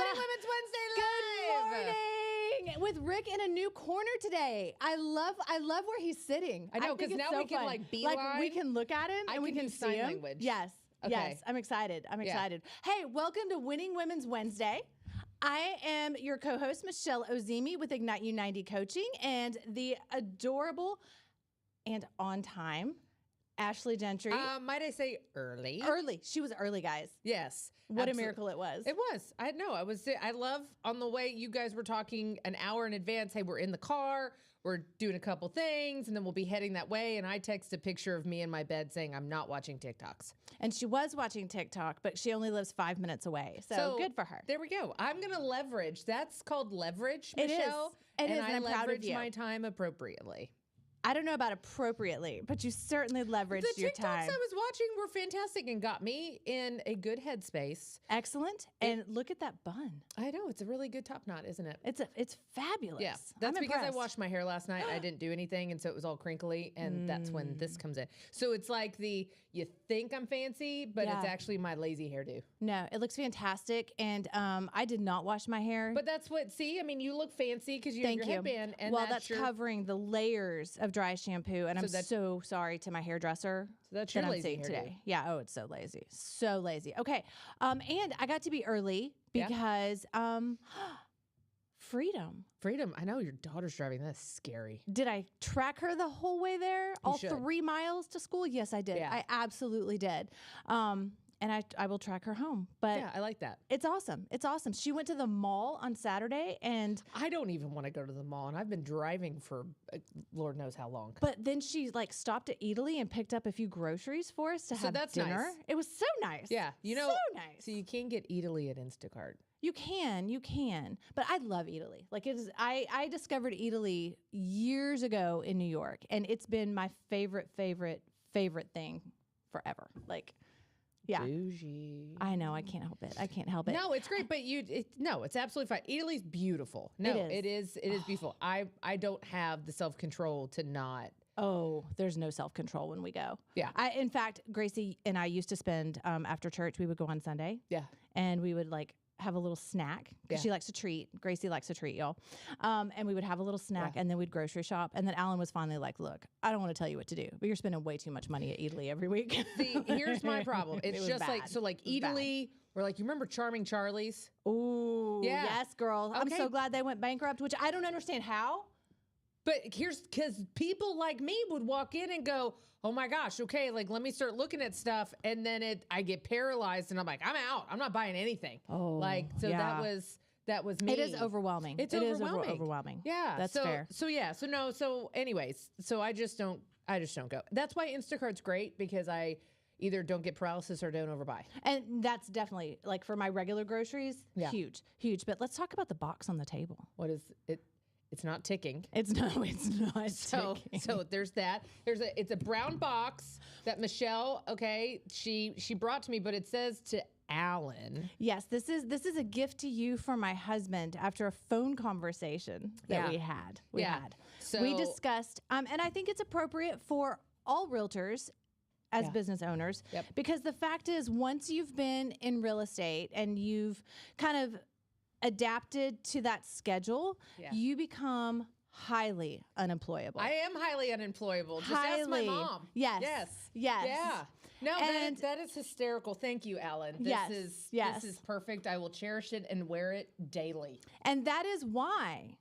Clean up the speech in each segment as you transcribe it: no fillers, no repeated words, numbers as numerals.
Winning Women's Wednesday Live. Good morning. With Rick in a new corner today. I love where he's sitting. I know, because now we can like beeline. Like we can look at him and we can see him. Language. Yes. Okay. Yes. I'm excited. Hey, welcome to Winning Women's Wednesday. I am your co-host, Michelle Ozimi with Ignite You 90 Coaching, and the adorable and on time Ashley Gentry. Might I say early? Early. She was early, guys. Yes. What a miracle it was. It was. I love on the way you guys were talking an hour in advance. Hey, we're in the car. We're doing a couple things and then we'll be heading that way. And I text a picture of me in my bed saying I'm not watching TikToks. And she was watching TikTok, but she only lives 5 minutes away. So good for her. There we go. I'm going to leverage. That's called leverage, Michelle. It is. And I I'm proud of leverage you. my time appropriately. I don't know about appropriately, but you certainly leveraged your time. The TikToks I was watching were fantastic and got me in a good headspace. Excellent. And look at that bun. I know. It's a really good top knot, isn't it? It's fabulous. Yeah. That's because I washed my hair last night. I didn't do anything, and so it was all crinkly, and that's when this comes in. So it's like you think I'm fancy, but it's actually my lazy hairdo. No, it looks fantastic, and I did not wash my hair. But that's you look fancy because you have your headband. And that's covering the layers of dry shampoo, and I'm so sorry to my hairdresser. So that's your lazy hairdo today. Yeah. Oh, it's so lazy. So lazy. Okay. And I got to be early because freedom. I know your daughter's driving. That's scary. Did I track her the whole way there? All 3 miles to school? Yes, I did. Yeah. I absolutely did. And I will track her home. But yeah, I like that. It's awesome. It's awesome. She went to the mall on Saturday, and I don't even want to go to the mall, and I've been driving for Lord knows how long. But then she stopped at Eataly and picked up a few groceries for us to have dinner. Nice. It was so nice. Yeah, so nice. So you can get Eataly at Instacart. You can. But I love Eataly. I discovered Eataly years ago in New York, and it's been my favorite thing forever. Yeah. Bougie. I know. I can't help it. No, it's great, but it's absolutely fine. Italy's beautiful. No, it is beautiful. I don't have the self-control to not. Oh, there's no self-control when we go. Yeah. In fact, Gracie and I used to spend, after church, we would go on Sunday. Yeah. And we would have a little snack because she likes to treat. Gracie likes to treat, y'all. And we would have a little snack and then we'd grocery shop. And then Alan was finally like, look, I don't want to tell you what to do, but you're spending way too much money at Eataly every week. See, here's my problem. It's just bad. Eataly, or you remember Charming Charlie's? Ooh, yeah. Yes, girl. Okay. I'm so glad they went bankrupt, which I don't understand how. But because people like me would walk in and go, oh my gosh, okay, let me start looking at stuff. And then I get paralyzed and I'm like, I'm out. I'm not buying anything. Oh, that was me. It is overwhelming. It is overwhelming. Yeah. That's fair. So anyways, I just don't go. That's why Instacart's great, because I either don't get paralysis or don't overbuy. And that's definitely for my regular groceries, huge. But let's talk about the box on the table. What is it? It's not ticking. It's not ticking. So there's that. It's a brown box that Michelle, she brought to me, but it says to Alan. Yes, this is a gift to you from my husband after a phone conversation that we had. So we discussed, and I think it's appropriate for all realtors as business owners, because the fact is, once you've been in real estate and you've kind of adapted to that schedule, you become highly unemployable. I am highly unemployable. Just ask my mom. Yes. Yeah. No, that is hysterical. Thank you, Alan. This is perfect. I will cherish it and wear it daily. And that is why,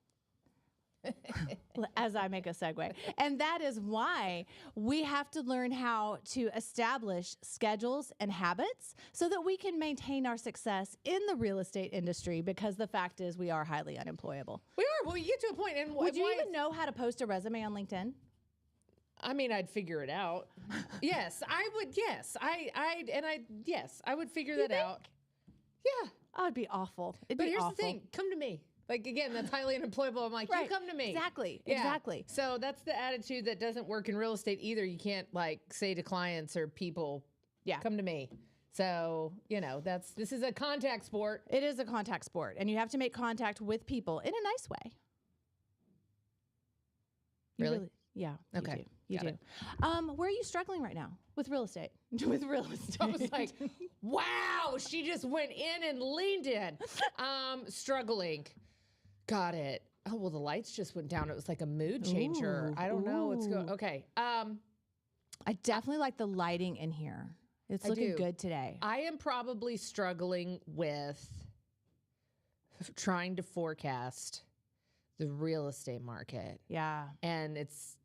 as I make a segue, and that is why we have to learn how to establish schedules and habits so that we can maintain our success in the real estate industry, because the fact is we are highly unemployable. We are. Well, you get to a point. And would you even know how to post a resume on LinkedIn? I mean, I'd figure it out. Yes, I would. Yes, I would figure that out. Yeah. Oh, it'd be awful. But here's the thing. Come to me. Again, that's highly unemployable. I'm like, you come to me. Exactly. So that's the attitude that doesn't work in real estate either. You can't say to clients or people, come to me. So, this is a contact sport. It is a contact sport. And you have to make contact with people in a nice way. Really? Yeah. Okay. You do. Where are you struggling right now with real estate? with real estate. I was like, wow, she just went in and leaned in. Struggling. Got it. Oh, well, the lights just went down. It was like a mood changer. I don't know what's going. Okay. I definitely like the lighting in here. It's looking good today. I am probably struggling with trying to forecast the real estate market. Yeah. And it's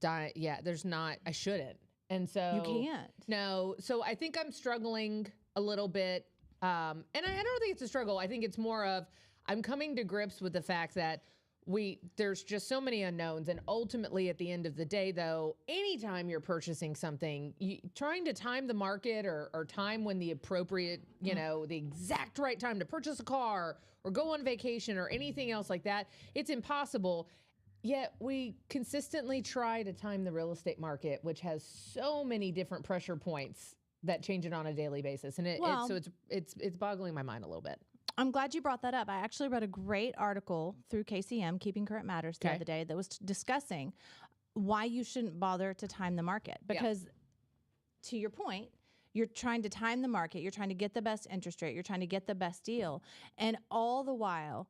dying. Yeah, there's not, I shouldn't. And so you can't. No. So I think I'm struggling a little bit. And I don't think it's a struggle. I think it's more of, I'm coming to grips with the fact that there's just so many unknowns. And ultimately at the end of the day, though, anytime you're purchasing something, trying to time the market or time when the appropriate, the exact right time to purchase a car or go on vacation or anything else like that, it's impossible. Yet we consistently try to time the real estate market, which has so many different pressure points that change it on a daily basis. And it's boggling my mind a little bit. I'm glad you brought that up. I actually read a great article through KCM, Keeping Current Matters, the other day that was discussing why you shouldn't bother to time the market. Because to your point, you're trying to time the market. You're trying to get the best interest rate. You're trying to get the best deal. And all the while,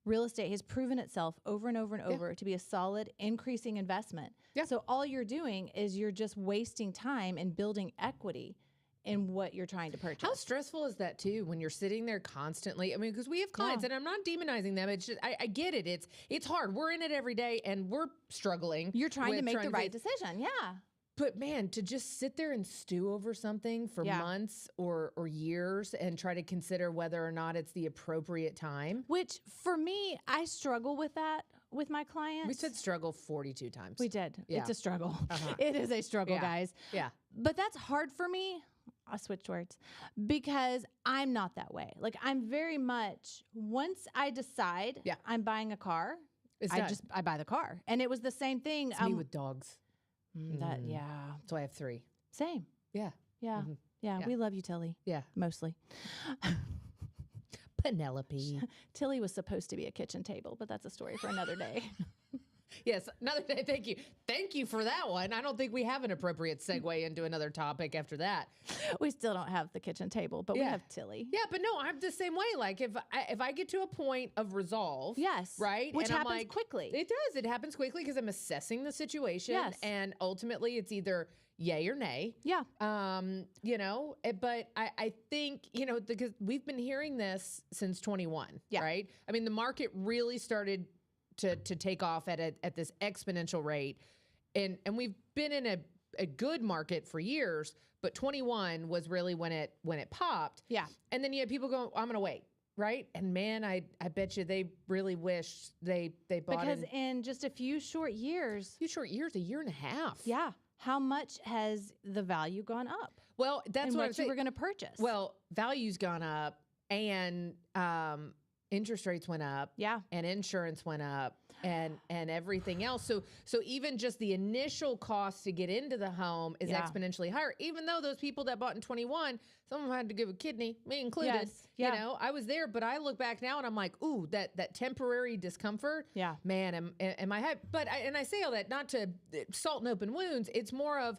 real estate has proven itself over and over and over to be a solid, increasing investment. Yeah. So all you're doing is you're just wasting time and building equity in what you're trying to purchase. How stressful is that too when you're sitting there constantly? I mean, because we have clients and I'm not demonizing them. It's just, I get it. It's hard. We're in it every day and we're struggling. You're trying to make the right decision. Yeah. But man, to just sit there and stew over something for months or years and try to consider whether or not it's the appropriate time. Which for me, I struggle with that with my clients. We said struggle 42 times. We did. Yeah. It's a struggle. It is a struggle, guys. Yeah. But that's hard for me. I switched words because I'm not that way. Like I'm very much, once I decide I'm buying a car, I buy the car. And it was the same thing. It's me with dogs. So I have 3. Same. Yeah. Yeah. Mm-hmm. Yeah. We love you, Tilly. Yeah. Mostly. Penelope. Tilly was supposed to be a kitchen table, but that's a story for another day. Yes, another day. Thank you. Thank you for that one. I don't think we have an appropriate segue into another topic after that. We still don't have the kitchen table, but we have Tilly. Yeah, but no, I'm the same way. Like if I get to a point of resolve, right, which happens quickly. It does. It happens quickly because I'm assessing the situation, and ultimately it's either yay or nay. Yeah. But I think, because we've been hearing this since 21, right? I mean, the market really started to take off at this exponential rate. And we've been in a good market for years, but 21 was really when it popped. Yeah. And then you had people going, I'm going to wait. Right. And man, I bet you they really wished they bought because in just a few short years, a year and a half. Yeah. How much has the value gone up? Well, that's what you were going to purchase. Well, value's gone up and, interest rates went up, and insurance went up, and everything else. So even just the initial cost to get into the home is exponentially higher. Even though those people that bought in 21, some of them had to give a kidney, me included. Yes. I was there, but I look back now and I'm like, ooh, that temporary discomfort. Yeah, man, am I happy? But I say all that not to salt and open wounds. It's more of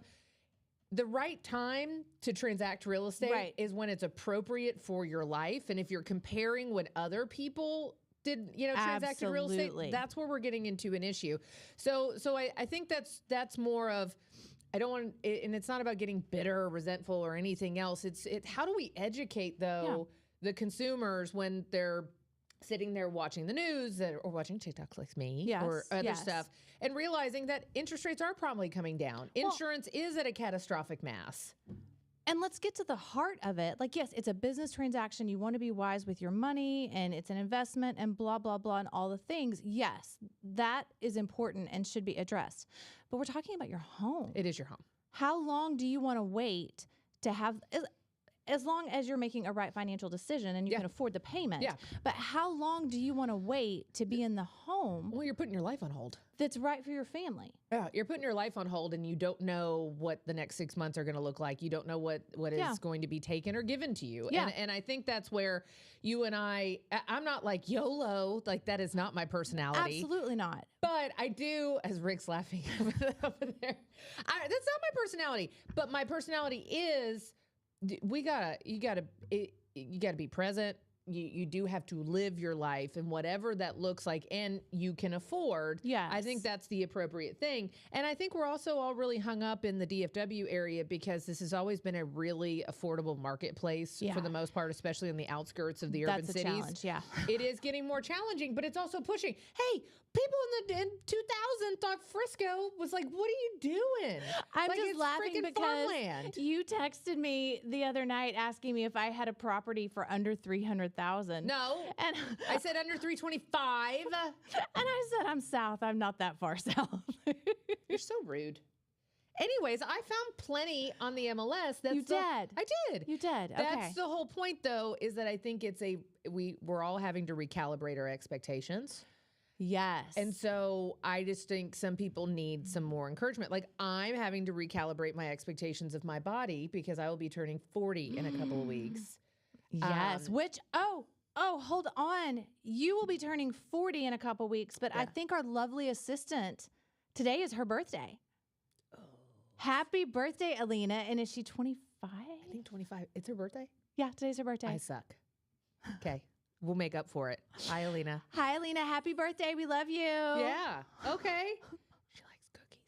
the right time to transact real estate is when it's appropriate for your life. And if you're comparing when other people did, transacted real estate, that's where we're getting into an issue. So I think that's more of, I don't want, and it's not about getting bitter or resentful or anything else. It's how do we educate though the consumers when they're sitting there watching the news or watching TikToks like me or other stuff and realizing that interest rates are probably coming down. Insurance is at a catastrophic mass. And let's get to the heart of it. Like, yes, it's a business transaction. You want to be wise with your money and it's an investment and blah, blah, blah, and all the things. Yes, that is important and should be addressed. But we're talking about your home. It is your home. How long do you want to wait to have... as long as you're making a right financial decision and you can afford the payment. Yeah. But how long do you want to wait to be in the home? Well, you're putting your life on hold. That's right for your family. Yeah, you're putting your life on hold, and you don't know what the next 6 months are going to look like. You don't know what is going to be taken or given to you. Yeah. And I think that's where you and I'm not like YOLO, like that is not my personality. Absolutely not. But I do, as Rick's laughing over there, that's not my personality. But my personality is, you gotta be present. You do have to live your life and whatever that looks like, and you can afford. Yes. I think that's the appropriate thing. And I think we're also all really hung up in the DFW area because this has always been a really affordable marketplace for the most part, especially on the outskirts of the urban cities. That's a challenge, yeah. It is getting more challenging, but it's also pushing. Hey, people in 2000 thought Frisco was like, what are you doing? I'm like, just it's laughing freaking because farmland. you texted me the other night asking me if I had a property for under $300,000. No, and I said under 325. And I said, I'm south. I'm not that far south. You're so rude. Anyways, I found plenty on the MLS. You did. I did. You did. Okay. That's the whole point, though, is that I think it's we're all having to recalibrate our expectations. Yes. And so I just think some people need some more encouragement. Like I'm having to recalibrate my expectations of my body because I will be turning 40 in a couple of weeks. Yes. Hold on. You will be turning 40 in a couple weeks, but I think our lovely assistant, today is her birthday. Oh. Happy birthday, Alina. And is she 25? I think 25. It's her birthday? Yeah, today's her birthday. I suck. Okay. We'll make up for it. Hi, Alina. Hi, Alina. Happy birthday. We love you. Yeah. Okay. She likes cookies.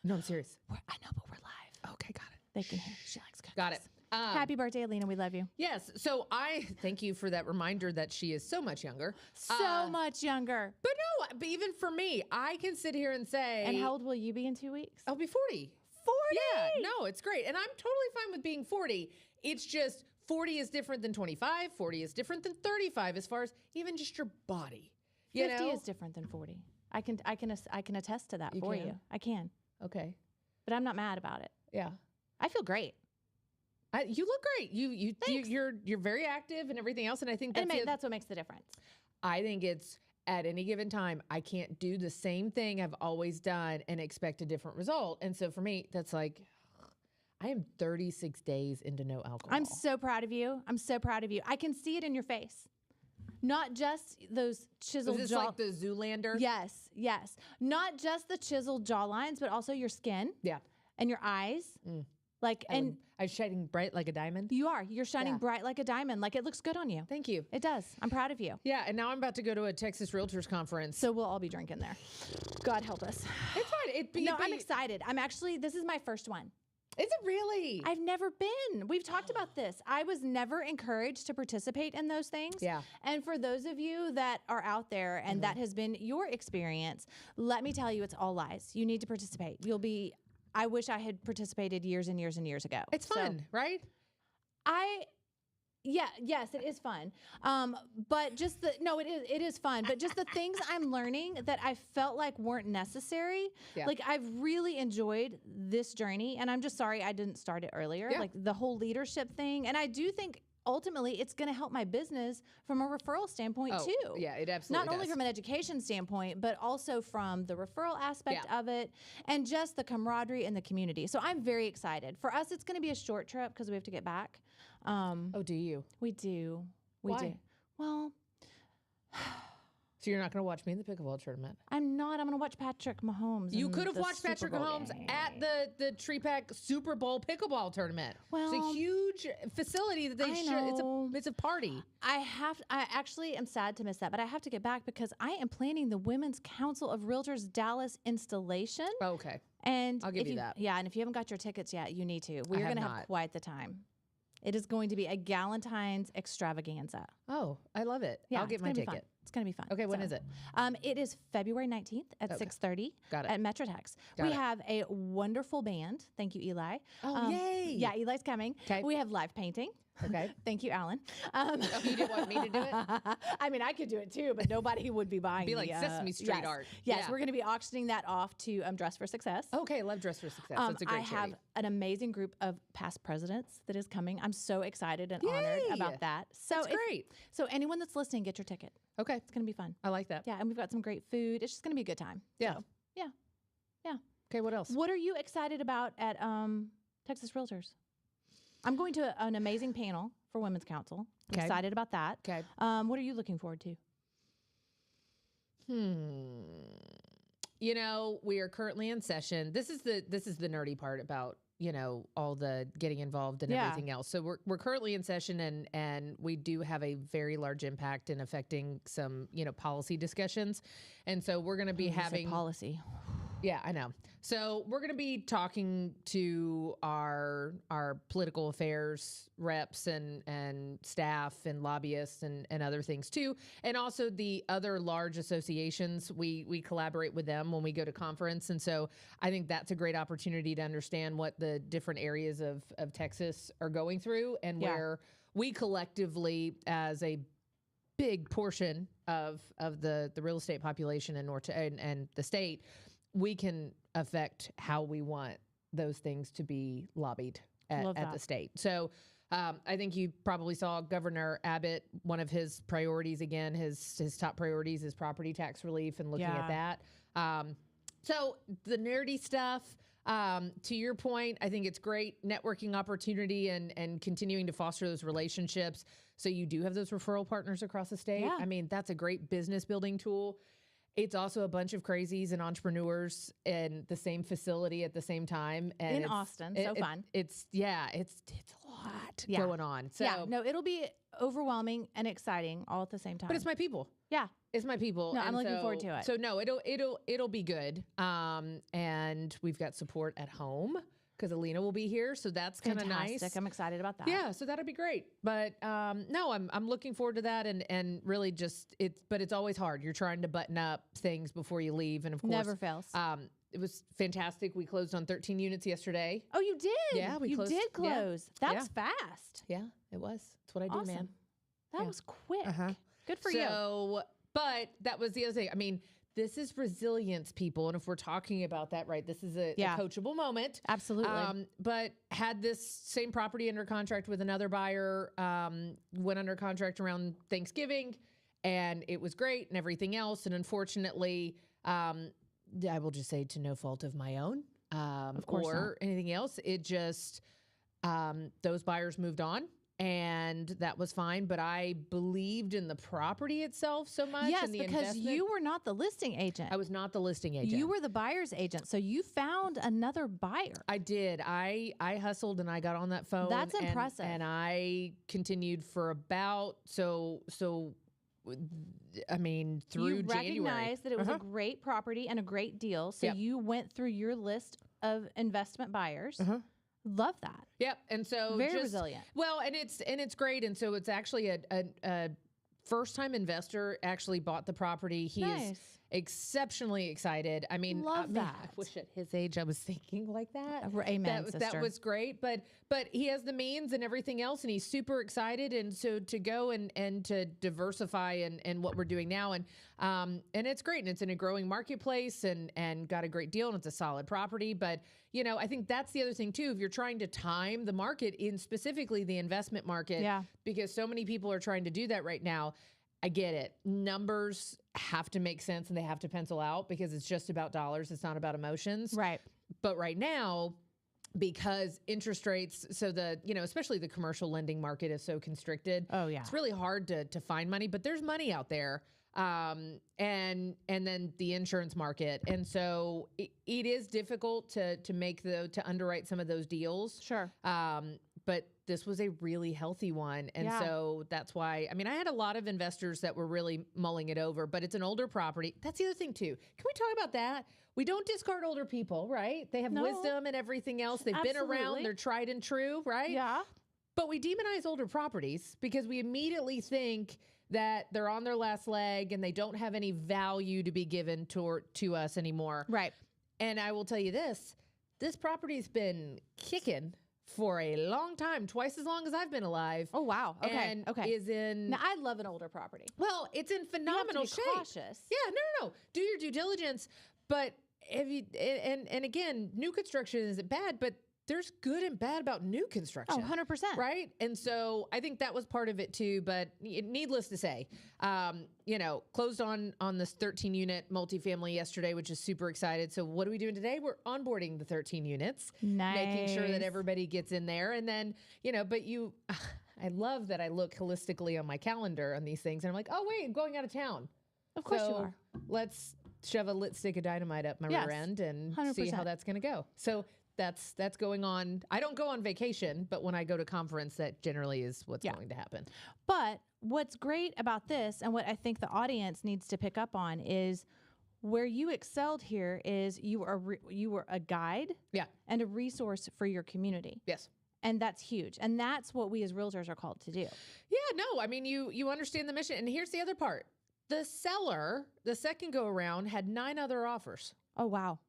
No, I'm serious. I know, but we're live. Okay, got it. They can hear. She likes cookies. Got it. Happy birthday, Alina. We love you. Yes. So I thank you for that reminder that she is so much younger. So much younger. But no, but even for me, I can sit here and say. And how old will you be in 2 weeks? I'll be 40. 40? Yeah. No, it's great. And I'm totally fine with being 40. It's just 40 is different than 25. 40 is different than 35 as far as even just your body. 50 is different than 40. I can attest to that for you. I can. Okay. But I'm not mad about it. Yeah. I feel great. You look great. You're very active and everything else, and I think that's what makes the difference. I think it's at any given time, I can't do the same thing I've always done and expect a different result. And so for me, that's like, I am 36 days into no alcohol. I'm so proud of you. I'm so proud of you. I can see it in your face. Not just those chiseled Is this like the Zoolander? Yes, yes. Not just the chiseled jawlines, but also your skin. Yeah. And your eyes. I'm shining bright like a diamond. You are. You're shining bright like a diamond. Like it looks good on you. Thank you. It does. I'm proud of you. Yeah, and now I'm about to go to a Texas Realtors conference. So we'll all be drinking there. God help us. It's fine. I'm excited. This is my first one. Is it really? I've never been. We've talked about this. I was never encouraged to participate in those things. Yeah. And for those of you that are out there and that has been your experience, let me tell you, it's all lies. You need to participate. I wish I had participated years and years and years ago. It's fun, right? Yes, it is fun. But it is fun. But just the things I'm learning that I felt like weren't necessary. Yeah. Like I've really enjoyed this journey, and I'm just sorry I didn't start it earlier. Yeah. Like the whole leadership thing, and I do think ultimately it's going to help my business from a referral standpoint too. Yeah, it absolutely Not only from an education standpoint, but also from the referral aspect of it and just the camaraderie in the community. So I'm very excited. For us, it's going to be a short trip because we have to get back. Do you? We do. Why? Do. Well, so you're not going to watch me in the pickleball tournament? I'm not. I'm going to watch Patrick Mahomes. You could have watched Patrick Mahomes at the Tree Pack Super Bowl pickleball tournament. Well, it's a huge facility that it's a party. I actually am sad to miss that, but I have to get back because I am planning the Women's Council of Realtors Dallas installation. Oh, okay. And I'll give you that. Yeah, and if you haven't got your tickets yet, you need to. We're going to have quite the time. It is going to be a Galentine's extravaganza. Oh, I love it. Yeah, I'll get my ticket. It's going to be fun. Okay, when is it? It is February 19th at 6:30 at Metroplex. We have a wonderful band. Thank you, Eli. Oh, yay. Yeah, Eli's coming. Okay. We have live painting. Okay. Thank you, Alan. You didn't want me to do it? I mean, I could do it too, but nobody would be buying Be like Sesame Street art. Yes, we're going to be auctioning that off to Dress for Success. Okay, love Dress for Success. That's a great charity. I have an amazing group of past presidents that is coming. I'm so excited and honored about that. So that's great. So anyone that's listening, get your ticket. Okay. It's going to be fun. I like that. Yeah, and we've got some great food. It's just going to be a good time. Yeah. So, yeah. Okay, what else? What are you excited about at Texas Realtors? I'm going to an amazing panel for Women's Council. I'm excited about that. Okay. What are you looking forward to? You know, we are currently in session. This is the nerdy part about, you know, all the getting involved and everything else. So we're currently in session, and we do have a very large impact in affecting some, you know, policy discussions. And so we're going to be having policy. Yeah, I know. So we're going to be talking to our political affairs reps and staff and lobbyists and other things too. And also the other large associations, we collaborate with them when we go to conference. And so I think that's a great opportunity to understand what the different areas of Texas are going through and where we collectively as a big portion of the real estate population in and the state, we can affect how we want those things to be lobbied at the state. So I think you probably saw Governor Abbott, one of his priorities, again, his top priorities is property tax relief and looking at that. So the nerdy stuff, to your point, I think it's great networking opportunity and continuing to foster those relationships. So you do have those referral partners across the state. I mean, that's a great business building tool. It's also a bunch of crazies and entrepreneurs in the same facility at the same time. And in Austin, so fun. It's a lot going on. So no, it'll be overwhelming and exciting all at the same time. But it's my people. Yeah. It's my people. No, I'm looking forward to it. So no, it'll be good. And we've got support at home because Alina will be here. So that's kind of nice. I'm excited about that. Yeah, so that'll be great. But no, I'm looking forward to that and really just but it's always hard. You're trying to button up things before you leave. And of course, never fails. It was fantastic. We closed on 13 units yesterday. Oh, you did? Yeah, we closed. You did close. Yeah. That was fast. Yeah, it was. That's what I do, man. That was quick. Good for you. So, but that was the other thing. I mean, this is resilience, people. And if we're talking about that, right, this is a coachable moment. Absolutely. But had this same property under contract with another buyer, went under contract around Thanksgiving, and it was great and everything else. And unfortunately, I will just say to no fault of my own, of course or anything else, it just, those buyers moved on. And that was fine, but I believed in the property itself so much. Yes, and the because investment. you were not the listing agent. I was not the listing agent. You were the buyer's agent, so you found another buyer. I did. I hustled and I got on that phone. That's impressive. And I continued for about I mean, through January. You recognized that it was a great property and a great deal, so you went through your list of investment buyers. Love that. Yep. And so very resilient. Well, and it's great. And so it's actually a first time investor actually bought the property. He is exceptionally excited. I mean, love that. I wish at his age I was thinking like that. Amen, sister. That was great. But he has the means and everything else, and he's super excited. And so to go and to diversify and what we're doing now, and it's great, and it's in a growing marketplace, and got a great deal, and it's a solid property. But you know, I think that's the other thing too. If you're trying to time the market in specifically the investment market, because so many people are trying to do that right now. I get it. Numbers have to make sense and they have to pencil out because it's just about dollars. It's not about emotions. Right. But right now, because interest rates, so especially the commercial lending market is so constricted. Oh yeah. It's really hard to find money, but there's money out there. And then the insurance market. And so it is difficult to underwrite some of those deals. Sure. But this was a really healthy one. And so that's why, I mean, I had a lot of investors that were really mulling it over, but it's an older property. That's the other thing too. Can we talk about that? We don't discard older people, right? They have wisdom and everything else. They've been around. They're tried and true, right? Yeah. But we demonize older properties because we immediately think that they're on their last leg and they don't have any value to be given to us anymore. Right. And I will tell you this property's been kicking for a long time, twice as long as I've been alive. Oh, wow. Okay. And okay. is in... Now, I love an older property. Well, it's in phenomenal you have to be shape. cautious. Yeah, no. Do your due diligence. But if you, and again, new construction isn't bad, but there's good and bad about new construction. Oh, 100%. Right? And so I think that was part of it too, but needless to say, closed on this 13-unit multifamily yesterday, which is super excited. So what are we doing today? We're onboarding the 13 units. Nice. Making sure that everybody gets in there. And then, I love that I look holistically on my calendar on these things. And I'm like, oh, wait, I'm going out of town. Of course you are. Let's shove a lit stick of dynamite up my rear end and 100%. see how that's going to go. So that's going on. I don't go on vacation, but when I go to conference, that generally is what's going to happen. But what's great about this, and what I think the audience needs to pick up on, is where you excelled here is you were a guide and a resource for your community. Yes. And that's huge. And that's what we as realtors are called to do. Yeah, no, I mean, you understand the mission. And here's the other part. The seller, the second go around, had 9 other offers. Oh, wow.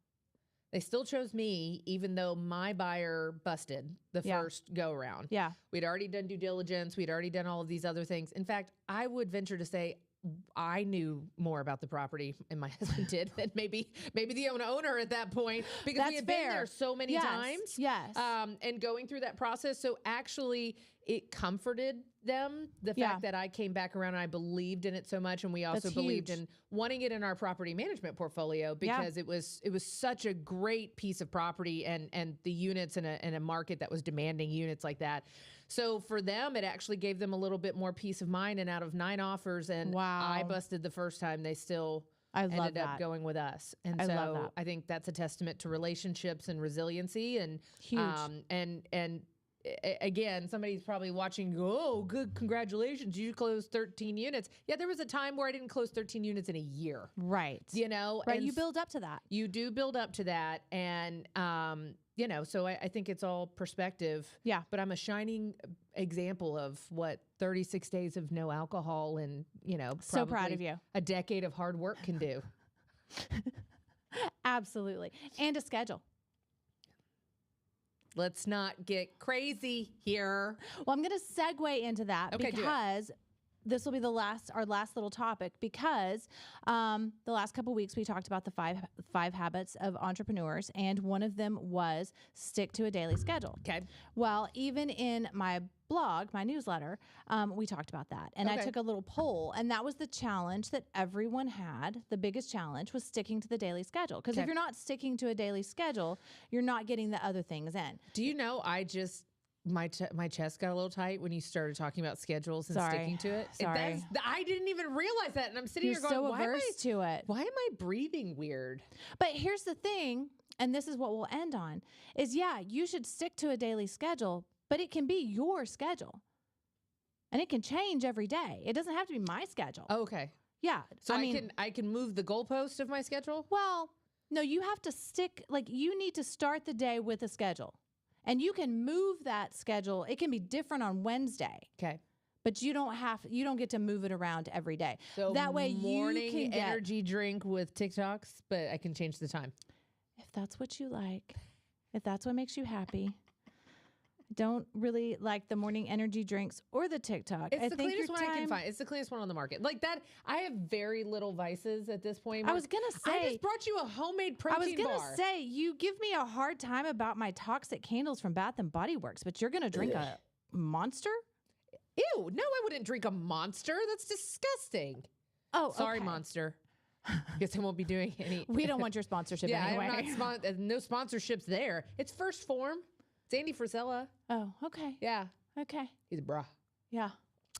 They still chose me, even though my buyer busted the first go around. Yeah. We'd already done due diligence. We'd already done all of these other things. In fact, I would venture to say I knew more about the property, and my husband did, than maybe the owner at that point, because we had been there so many times. Yes. And going through that process. So actually, it comforted them, the fact that I came back around and I believed in it so much. And we also believed in wanting it in our property management portfolio, because it was such a great piece of property and the units in a market that was demanding units like that. So for them, it actually gave them a little bit more peace of mind. And out of 9 offers, and I busted the first time, they still ended up going with us. And so I think that's a testament to relationships and resiliency. And huge. And again, somebody's probably watching, go, oh, good, congratulations, you closed 13 units. Yeah, there was a time where I didn't close 13 units in a year. Right. Right, you build up to that. You do build up to that. And, so I think it's all perspective. Yeah. But I'm a shining example of what 36 days of no alcohol and, so proud of you. A decade of hard work can do. Absolutely. And a schedule. Let's not get crazy here. Well, I'm going to segue into that because this will be our last little topic, because the last couple of weeks we talked about the five habits of entrepreneurs, and one of them was stick to a daily schedule. Okay. Well, even in my blog, my newsletter, we talked about that. And I took a little poll, and that was the challenge that everyone had. The biggest challenge was sticking to the daily schedule. Because if you're not sticking to a daily schedule, you're not getting the other things in. Do you know, my chest got a little tight when you started talking about schedules and sticking to it. Sorry. I didn't even realize that. And I'm sitting here going, so averse to it. Why am I breathing weird? But here's the thing, and this is what we'll end on, is you should stick to a daily schedule, but it can be your schedule. And it can change every day. It doesn't have to be my schedule. Oh, okay. Yeah. So I can move the goalpost of my schedule? Well, no, you have to you need to start the day with a schedule. And you can move that schedule. It can be different on Wednesday. Okay. But you don't get to move it around every day. So that way morning you can get energy drink with TikToks, but I can change the time. If that's what you like, if that's what makes you happy. Don't really like the morning energy drinks or the TikTok. It's the cleanest one I can find. It's the cleanest one on the market. Like that, I have very little vices at this point. I was going to say. I just brought you a homemade protein bar. I was going to say, you give me a hard time about my toxic candles from Bath & Body Works, but you're going to drink a Monster? Ew, no, I wouldn't drink a Monster. That's disgusting. Oh, sorry, Monster. Guess I won't be doing any. We don't want your sponsorship anyway. I'm not no sponsorships there. It's First Form. It's Andy Frisella. Oh, okay. Yeah. Okay. He's a bra. Yeah.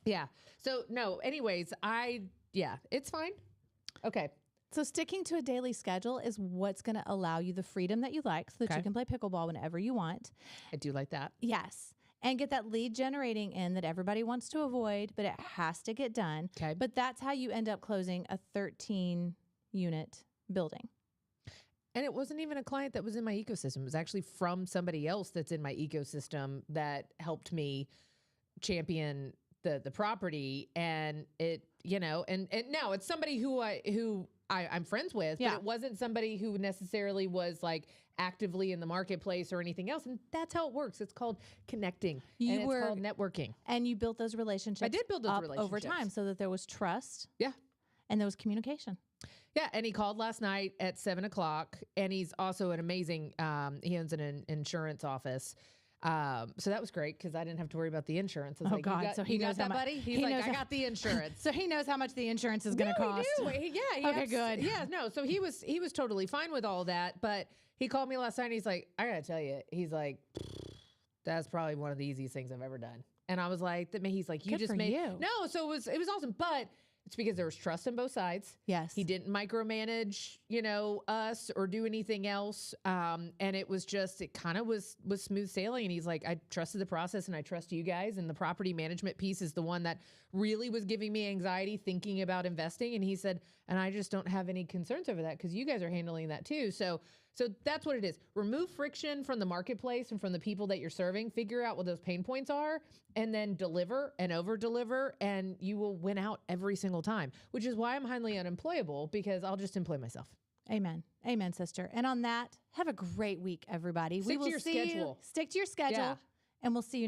Yeah. So, no, anyways, it's fine. Okay. So sticking to a daily schedule is what's going to allow you the freedom that you like, so that you can play pickleball whenever you want. I do like that. Yes. And get that lead generating in that everybody wants to avoid, but it has to get done. Okay. But that's how you end up closing a 13-unit building. And it wasn't even a client that was in my ecosystem. It was actually from somebody else that's in my ecosystem that helped me champion the property, and it, you know, and now it's somebody who I'm friends with, but it wasn't somebody who necessarily was like actively in the marketplace or anything else. And that's how it works. It's called connecting. It's called networking. And you built those relationships. I did build those relationships over time so that there was trust. Yeah. And there was communication. Yeah. And he called last night at 7:00, and he's also an amazing, he owns an insurance office. So that was great because I didn't have to worry about the insurance. I was like, so he knows that, buddy. He's like, I got the insurance. So he knows how much the insurance is going to cost. He do. Okay, good. Yeah, no. So he was totally fine with all that, but he called me last night and he's like, I gotta tell you, he's like, that's probably one of the easiest things I've ever done. And I was like, he's like, you Good just for made you. No, so it was awesome, but it's because there was trust on both sides. Yes. He didn't micromanage, you know, us or do anything else. And it was just, it kind of was smooth sailing. And he's like, I trusted the process and I trust you guys. And the property management piece is the one that really was giving me anxiety thinking about investing. And he said, and I just don't have any concerns over that because you guys are handling that too. So that's what it is. Remove friction from the marketplace and from the people that you're serving. Figure out what those pain points are and then deliver and over deliver, and you will win out every single time, which is why I'm highly unemployable, because I'll just employ myself. Amen. Amen, sister. And on that, have a great week, everybody. Stick to your schedule. Stick to your schedule, and we'll see you next